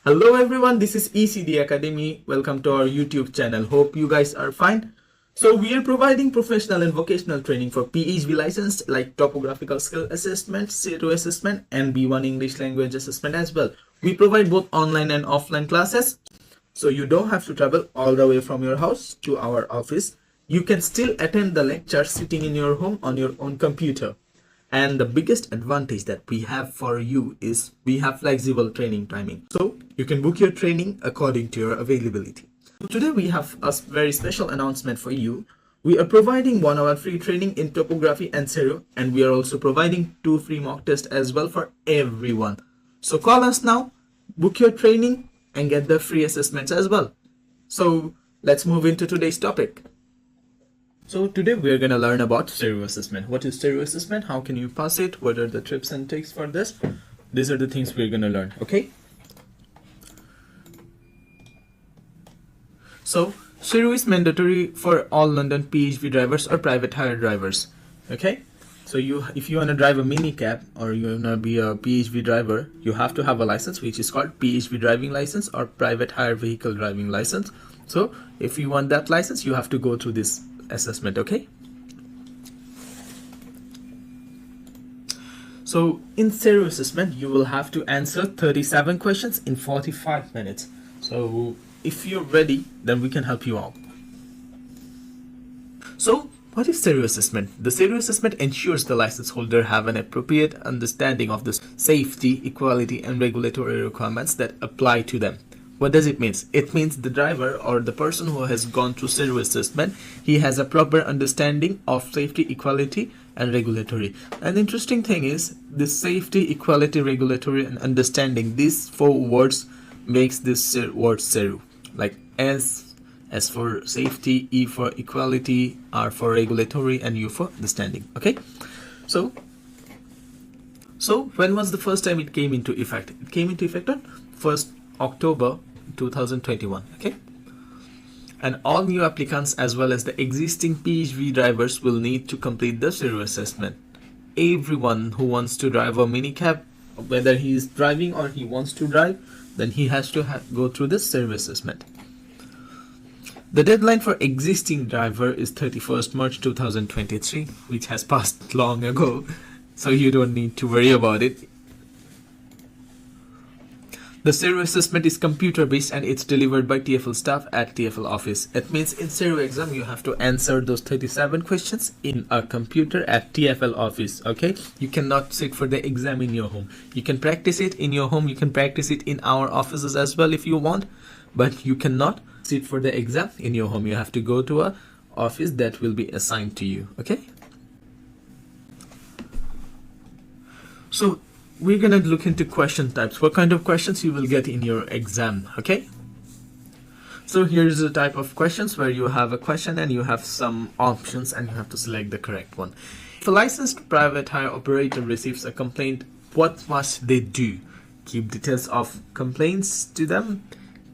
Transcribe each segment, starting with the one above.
Hello everyone, this is ECD Academy. Welcome to our YouTube channel. Hope you guys are fine. So we are providing professional and vocational training for PhD licensed like Topographical Skill Assessment, SERU Assessment and B1 English Language Assessment as well. We provide both online and offline classes. So you don't have to travel all the way from your house to our office. You can still attend the lecture sitting in your home on your own computer. And the biggest advantage that we have for you is we have flexible training timing. So you can book your training according to your availability. Today we have a very special announcement for you. We are providing 1 hour free training in topography and SERU, and we are also providing 2 free mock tests as well for everyone. So call us now, book your training and get the free assessments as well. So let's move into today's topic. So today we are going to learn about SERU assessment. What is SERU assessment? How can you pass it? What are the tips and tricks for this? These are the things we're going to learn, okay? So SERU is mandatory for all London PHV drivers or private hire drivers, okay? So if you want to drive a mini cab or you want to be a PHV driver, you have to have a license which is called PHV driving license or private hire vehicle driving license. So if you want that license, you have to go through this assessment, okay? So in SERU assessment, you will have to answer 37 questions in 45 minutes. So if you're ready, then we can help you out. So what is SERU assessment? The SERU assessment ensures the license holder have an appropriate understanding of the safety, equality, and regulatory requirements that apply to them. What does it mean? It means the driver or the person who has gone through SERU assessment, he has a proper understanding of safety, equality, and regulatory. An interesting thing is this safety, equality, regulatory, and understanding. These 4 words makes this word SERU. Like S for safety, E for equality, R for regulatory, and U for understanding. Okay. So when was the first time it came into effect? It came into effect on 1st October 2021, okay? And all new applicants as well as the existing PHV drivers will need to complete the SERU assessment. Everyone who wants to drive a mini cab, whether he is driving or he wants to drive, then he has to go through the SERU assessment. The deadline for existing driver is 31st March 2023, which has passed long ago, so you don't need to worry about it. The SERU assessment is computer based and it's delivered by TFL staff at TFL office. It means in SERU exam you have to answer those 37 questions in a computer at TFL office, okay? You cannot sit for the exam in your home. You can practice it in your home, you can practice it in our offices as well if you want, but you cannot sit for the exam in your home. You have to go to a office that will be assigned to you, okay? So we're gonna look into question types. What kind of questions you will get in your exam, okay? So here's the type of questions where you have a question and you have some options and you have to select the correct one. If a licensed private hire operator receives a complaint, what must they do? Keep details of complaints to them,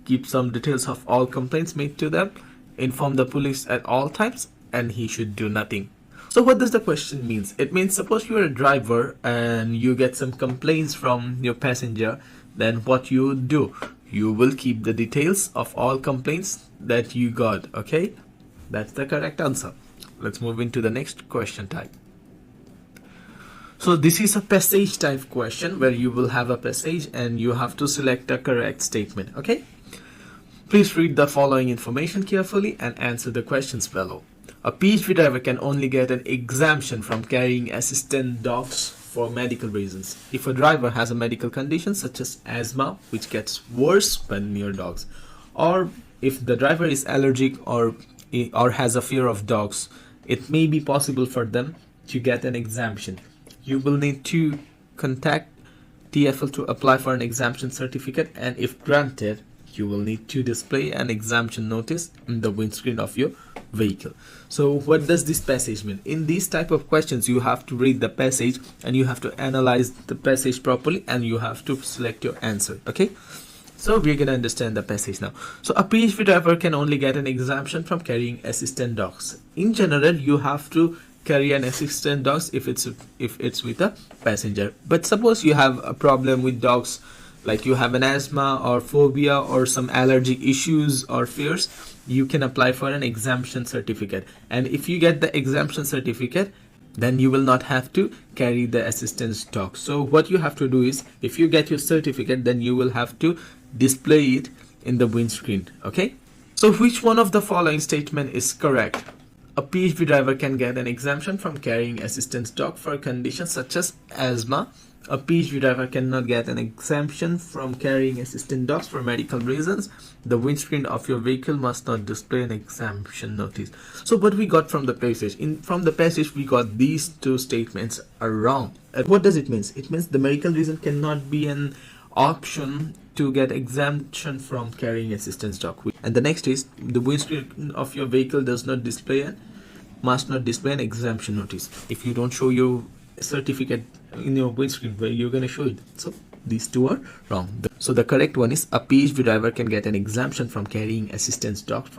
keep some details of all complaints made to them, inform the police at all times, and he should do nothing. So what does the question mean? It means suppose you're a driver and you get some complaints from your passenger, then what you would do? You will keep the details of all complaints that you got, okay? That's the correct answer. Let's move into the next question type. So this is a passage type question where you will have a passage and you have to select a correct statement, okay? Please read the following information carefully and answer the questions below. A PHV driver can only get an exemption from carrying assistant dogs for medical reasons. If a driver has a medical condition such as asthma, which gets worse when near dogs, or if the driver is allergic or has a fear of dogs, it may be possible for them to get an exemption. You will need to contact TFL to apply for an exemption certificate, and if granted, you will need to display an exemption notice in the windscreen of your vehicle. So what does this passage mean? In these type of questions, you have to read the passage and you have to analyze the passage properly and you have to select your answer, okay? So we're gonna understand the passage now. So a PHV driver can only get an exemption from carrying assistant dogs. In general, you have to carry an assistant dogs if it's with a passenger. But suppose you have a problem with dogs like you have an asthma or phobia or some allergic issues or fears, you can apply for an exemption certificate. And if you get the exemption certificate, then you will not have to carry the assistance dog. So what you have to do is, if you get your certificate, then you will have to display it in the windscreen. Okay, so which one of the following statement is correct? A PHV driver can get an exemption from carrying assistance dog for conditions such as asthma. A PHV driver cannot get an exemption from carrying assistant dogs for medical reasons. The windscreen of your vehicle must not display an exemption notice. So what we got from the passage, from the passage we got these two statements are wrong. What does it mean? It means the medical reason cannot be an option to get exemption from carrying assistance dog. And the next is, the windscreen of your vehicle does not display must not display an exemption notice. If you don't show your certificate in your windscreen, where you're going to show it? So these two are wrong. So the correct one is, a PHV driver can get an exemption from carrying assistance dog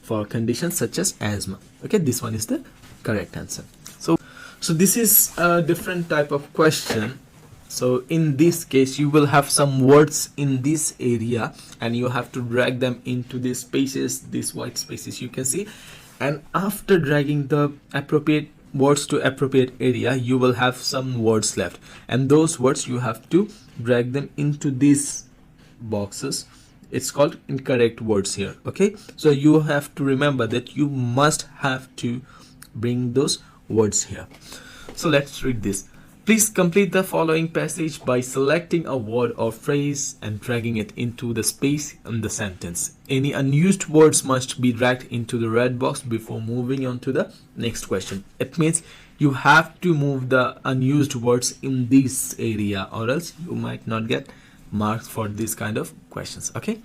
for conditions such as asthma. Okay, this one is the correct answer. So this is a different type of question. So in this case, you will have some words in this area and you have to drag them into these spaces, these white spaces you can see. And after dragging the appropriate words to appropriate area, you will have some words left, and those words you have to drag them into these boxes. It's called incorrect words here. Okay, so you have to remember that you must have to bring those words here. So let's read this. Please complete the following passage by selecting a word or phrase and dragging it into the space in the sentence. Any unused words must be dragged into the red box before moving on to the next question. It means you have to move the unused words in this area, or else you might not get marks for this kind of questions. Okay,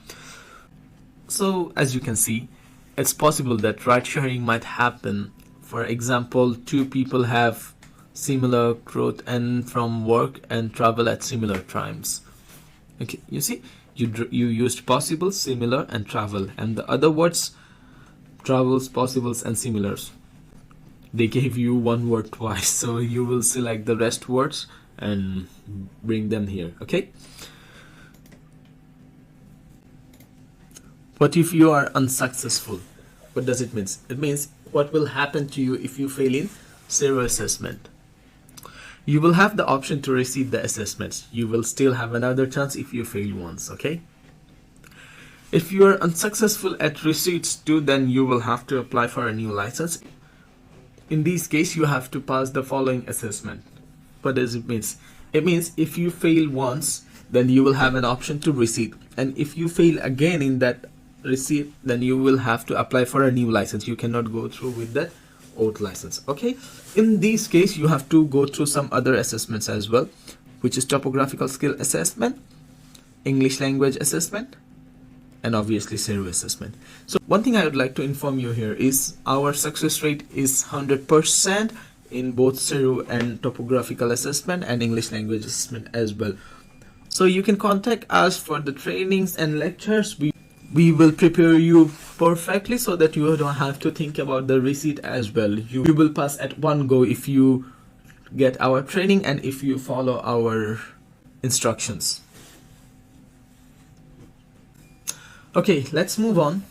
so as you can see, it's possible that ride sharing might happen. For example, two people have similar growth and from work and travel at similar times. Okay, you see, you used possible, similar and travel, and the other words, travels, possibles and similars, they gave you one word twice, so you will select the rest words and bring them here. Okay, what if you are unsuccessful? What does it mean? It means what will happen to you if you fail in SERU assessment. You will have the option to receive the assessments. You will still have another chance if you fail once. Okay, if you are unsuccessful at receipts 2, then you will have to apply for a new license. In this case, you have to pass the following assessment. What does it mean? It means if you fail once, then you will have an option to receipt, and if you fail again in that receipt, then you will have to apply for a new license. You cannot go through with that old license. Okay, in this case you have to go through some other assessments as well, which is topographical skill assessment, English language assessment, and obviously SERU assessment. So one thing I would like to inform you here is our success rate is 100% in both SERU and topographical assessment and English language assessment as well. So you can contact us for the trainings and lectures. We will prepare you perfectly so that you don't have to think about the receipt as well. You will pass at one go if you get our training and if you follow our instructions. Okay, let's move on.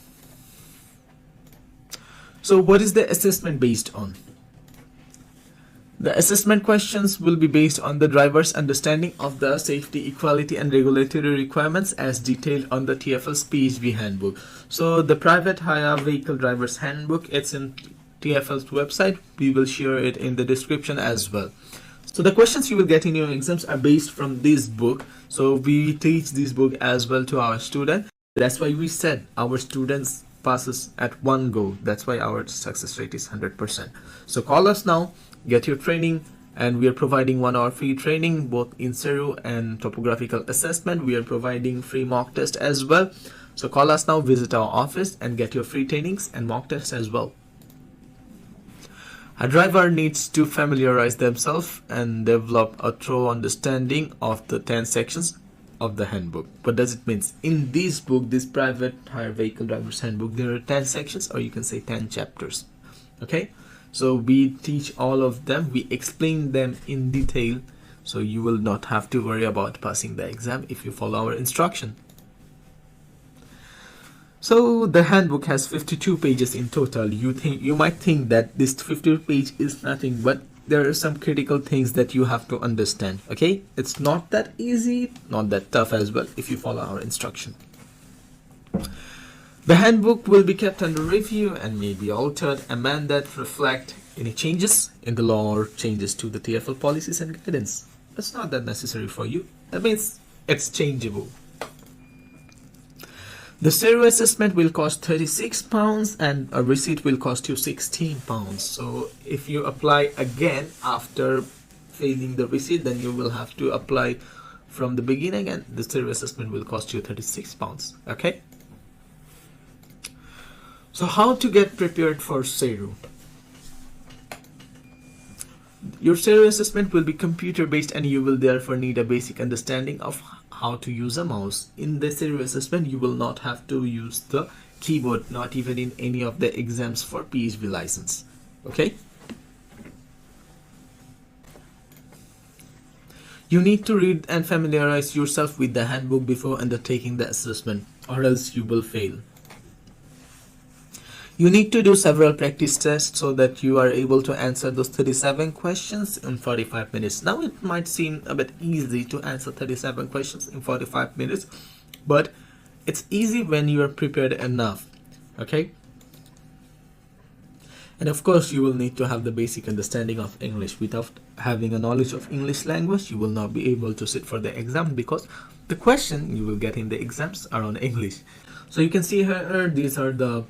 So what is the assessment based on? The assessment questions will be based on the driver's understanding of the safety, equality and regulatory requirements as detailed on the TfL's PHV handbook. So the private hire vehicle driver's handbook, it's in TfL's website. We will share it in the description as well. So the questions you will get in your exams are based from this book. So we teach this book as well to our students. That's why we said our students passes at one go. That's why our success rate is 100%. So call us now, get your training, and we are providing 1 hour free training both in SERU and topographical assessment. We are providing free mock test as well. So call us now, visit our office and get your free trainings and mock tests as well. A driver needs to familiarize themselves and develop a thorough understanding of the 10 sections of the handbook. What does it mean? In this book, this private hire vehicle driver's handbook, there are 10 sections, or you can say 10 chapters. Okay, so we teach all of them, we explain them in detail So you will not have to worry about passing the exam if you follow our instruction. So the handbook has 52 pages in total. You might think that this 52 page is nothing, but there are some critical things that you have to understand. Okay, it's not that easy, not that tough as well if you follow our instruction. The handbook will be kept under review and may be altered, amended, reflect any changes in the law or changes to the TFL policies and guidance. It's not that necessary for you. That means it's changeable. The SERU assessment will cost £36 and a receipt will cost you £16. So if you apply again after failing the receipt, then you will have to apply from the beginning and the SERU assessment will cost you £36. Okay? So how to get prepared for SERU? Your SERU assessment will be computer based and you will therefore need a basic understanding of how to use a mouse. In the SERU assessment, you will not have to use the keyboard, not even in any of the exams for PhD license. Okay? You need to read and familiarize yourself with the handbook before undertaking the assessment, or else you will fail. You need to do several practice tests so that you are able to answer those 37 questions in 45 minutes. Now it might seem a bit easy to answer 37 questions in 45 minutes, but it's easy when you are prepared enough. Okay? And of course, you will need to have the basic understanding of English. Without having a knowledge of English language, you will not be able to sit for the exam because the question you will get in the exams are on English. So you can see here, these are the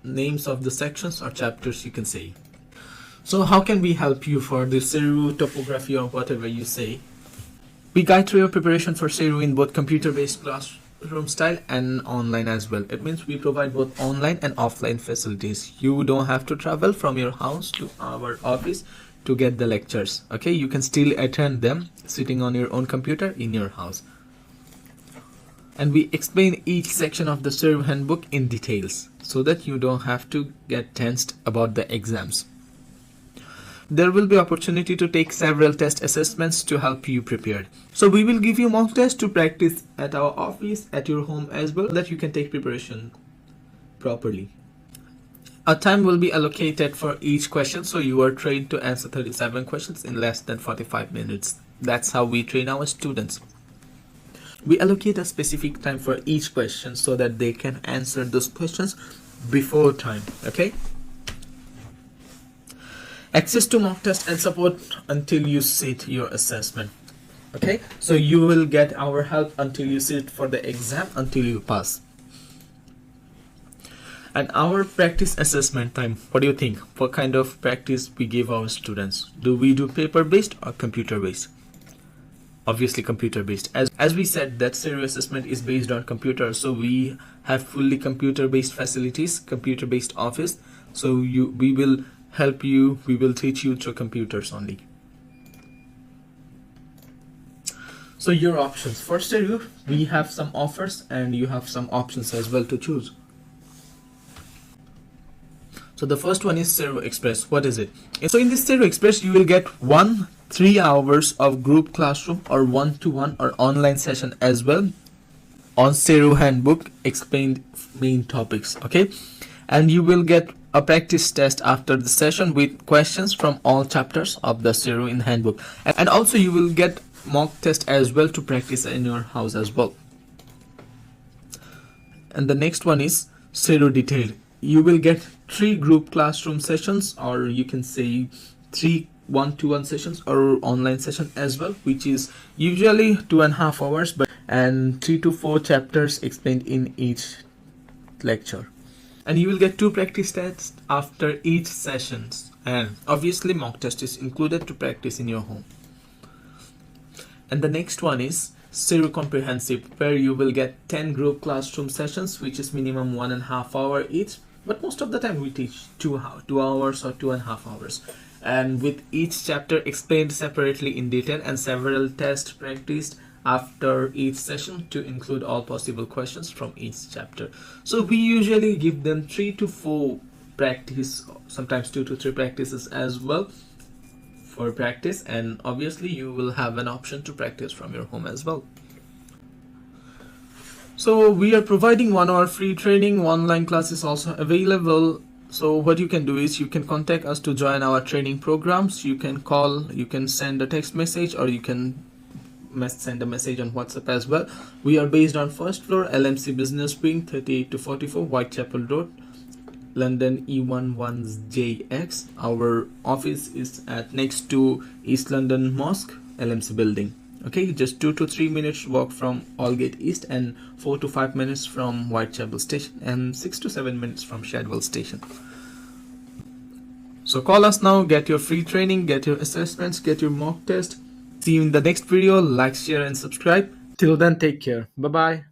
names of the sections or chapters, you can say. So how can we help you for the SERU, topography, or whatever you say? We guide through your preparation for SERU in both computer-based classroom style and online as well. It means we provide both online and offline facilities. You don't have to travel from your house to our office to get the lectures. Okay, you can still attend them sitting on your own computer in your house. And we explain each section of the SERU handbook in details so that you don't have to get tensed about the exams. There will be opportunity to take several test assessments to help you prepare. So we will give you mock tests to practice at our office, at your home as well, that you can take preparation properly. A time will be allocated for each question, so you are trained to answer 37 questions in less than 45 minutes. That's how we train our students. We allocate a specific time for each question so that they can answer those questions before time. Okay? Access to mock test and support until you sit your assessment. Okay? So you will get our help until you sit for the exam, until you pass. And our practice assessment time, what do you think? What kind of practice we give our students? Do we do paper-based or computer-based? Obviously computer-based. As we said, that SERU assessment is based on computer, so we have fully computer-based facilities, computer-based office. So we will help you, we will teach you through computers only. So your options for SERU, we have some offers and you have some options as well to choose. So the first one is SERU Express. What is it? So in this SERU Express, you will get 3 hours of group classroom or one-to-one or online session as well on SERU handbook explained main topics. Okay, and you will get a practice test after the session with questions from all chapters of the SERU in handbook, and also you will get mock test as well to practice in your house as well. And the next one is SERU Detailed. You will get 3 group classroom sessions, or you can say 3 one-to-one sessions or online session as well, which is usually 2.5 hours, and 3 to 4 chapters explained in each lecture. And you will get 2 practice tests after each sessions, and obviously mock test is included to practice in your home. And the next one is SERU Comprehensive, where you will get 10 group classroom sessions, which is minimum 1.5 hours each, but most of the time we teach 2 hours or 2.5 hours, and with each chapter explained separately in detail and several tests practiced after each session to include all possible questions from each chapter. So we usually give them 3 to 4 practice, sometimes 2 to 3 practices as well for practice, and obviously you will have an option to practice from your home as well. So we are providing 1 hour free training. Online class is also available. So what you can do is you can contact us to join our training programs. You can call, you can send a text message, or you can send a message on WhatsApp as well. We are based on first floor, LMC Business Wing, 38 to 44 Whitechapel Road, London E11JX. Our office is at next to East London Mosque, LMC building. Okay, just 2 to 3 minutes walk from Aldgate East, and 4 to 5 minutes from Whitechapel Station, and 6 to 7 minutes from Shadwell Station. So call us now, get your free training, get your assessments, get your mock test. See you in the next video. Like, share and subscribe. Till then, take care. Bye bye.